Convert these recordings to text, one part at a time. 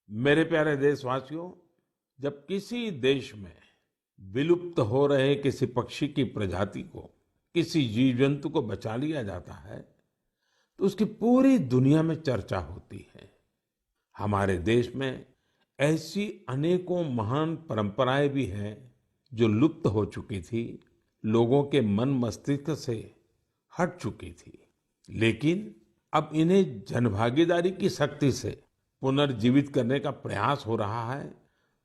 मेरे प्यारे देशवासियों, जब किसी देश में विलुप्त हो रहे किसी पक्षी की प्रजाति को, किसी जीव जंतु को बचा लिया जाता है, तो उसकी पूरी दुनिया में चर्चा होती है। हमारे देश में ऐसी अनेकों महान परंपराएं भी हैं जो लुप्त हो चुकी थी, लोगों के मन मस्तिष्क से हट चुकी थी। लेकिन अब इन्हें जनभागीदारी की शक्ति से पुनर्जीवित करने का प्रयास हो रहा है,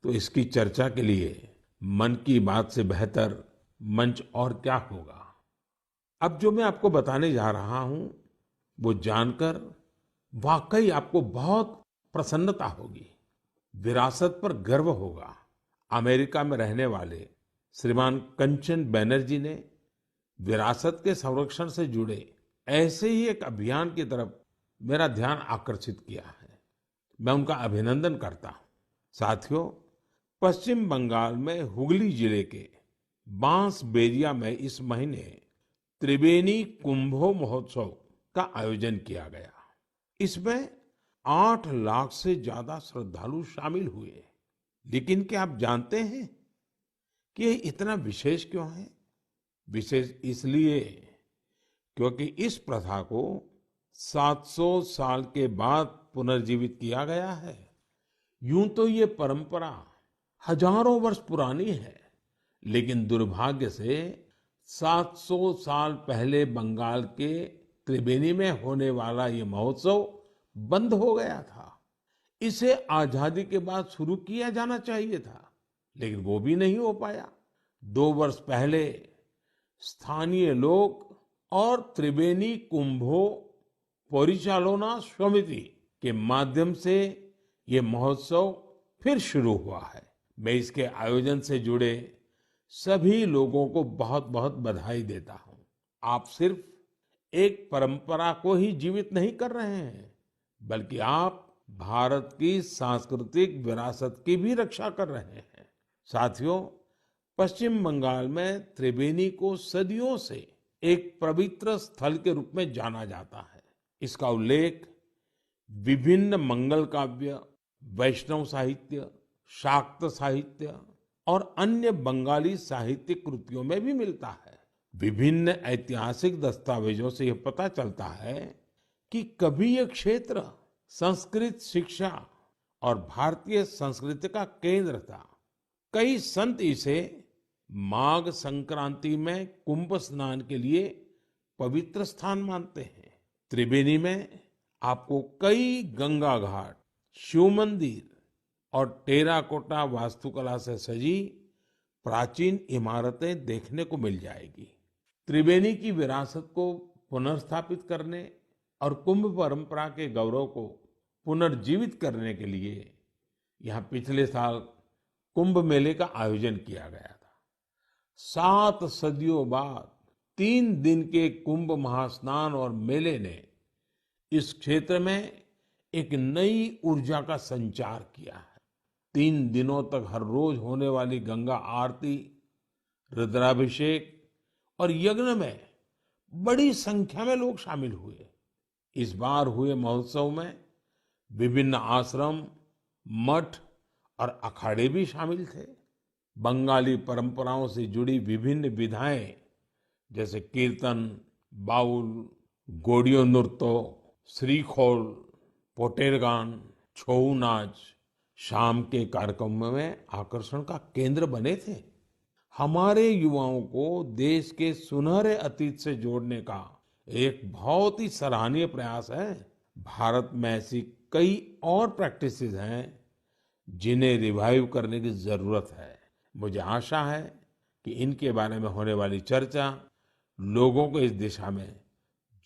तो इसकी चर्चा के लिए मन की बात से बेहतर मंच और क्या होगा। अब जो मैं आपको बताने जा रहा हूं, वो जानकर वाकई आपको बहुत प्रसन्नता होगी, विरासत पर गर्व होगा। अमेरिका में रहने वाले श्रीमान कंचन बैनर्जी ने विरासत के संरक्षण से जुड़े ऐसे ही एक अभियान की तरफ मेरा ध्यान आकर्षित किया है। मैं उनका अभिनंदन करता हूं। साथियों, पश्चिम बंगाल में हुगली जिले के बांसबेरिया में इस महीने त्रिबेनी कुंभो महोत्सव का आयोजन किया गया। इसमें 8 लाख से ज्यादा श्रद्धालु शामिल हुए। लेकिन क्या आप जानते हैं कि ये इतना विशेष क्यों है? विशेष इसलिए क्योंकि इस प्रथा को 700 साल के बाद पुनर्जीवित किया गया है। यूं तो ये परंपरा हजारों वर्ष पुरानी है, लेकिन दुर्भाग्य से 700 साल पहले बंगाल के त्रिबेनी में होने वाला ये महोत्सव बंद हो गया था। इसे आजादी के बाद शुरू किया जाना चाहिए था, लेकिन वो भी नहीं हो पाया। 2 वर्ष पहले स्थानीय लोग और त्रिबेनी कुंभो परिचालना समिति के माध्यम से ये महोत्सव फिर शुरू हुआ है। मैं इसके आयोजन से जुड़े सभी लोगों को बहुत बहुत बधाई देता हूं। आप सिर्फ एक परंपरा को ही जीवित नहीं कर रहे हैं, बल्कि आप भारत की सांस्कृतिक विरासत की भी रक्षा कर रहे हैं। साथियों, पश्चिम बंगाल में त्रिबेनी को सदियों से एक पवित्र स्थल के रूप में जाना जाता है। इसका उल्लेख विभिन्न मंगल काव्य, वैष्णव साहित्य, शाक्त साहित्य और अन्य बंगाली साहित्यिक कृतियों में भी मिलता है। विभिन्न ऐतिहासिक दस्तावेजों से यह पता चलता है कि कभी यह क्षेत्र संस्कृत शिक्षा और भारतीय संस्कृति का केंद्र था। कई संत इसे माघ संक्रांति में कुंभ स्नान के लिए पवित्र स्थान मानते हैं। त्रिबेनी में आपको कई गंगा घाट, शिव मंदिर और टेराकोटा वास्तुकला से सजी प्राचीन इमारतें देखने को मिल जाएगी। त्रिबेनी की विरासत को पुनर्स्थापित करने और कुंभ परंपरा के गौरव को पुनर्जीवित करने के लिए यहाँ पिछले साल कुंभ मेले का आयोजन किया गया था। 7 सदियों बाद 3 दिन के कुंभ महास्नान और मेले ने इस क्षेत्र में एक नई ऊर्जा का संचार किया है। 3 दिनों तक हर रोज होने वाली गंगा आरती, रुद्राभिषेक और यज्ञ में बड़ी संख्या में लोग शामिल हुए। इस बार हुए महोत्सव में विभिन्न आश्रम, मठ और अखाड़े भी शामिल थे। बंगाली परंपराओं से जुड़ी विभिन्न विधाएं जैसे कीर्तन, बाउल, गोडियो नृत्य, श्रीखोल, पोटेर गान, छऊ नाच शाम के कार्यक्रमों में आकर्षण का केंद्र बने थे। हमारे युवाओं को देश के सुनहरे अतीत से जोड़ने का एक बहुत ही सराहनीय प्रयास है। भारत में ऐसी कई और प्रैक्टिसेस हैं जिन्हें रिवाइव करने की जरूरत है। मुझे आशा है कि इनके बारे में होने वाली चर्चा लोगों को इस दिशा में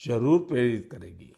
जरूर प्रेरित करेगी।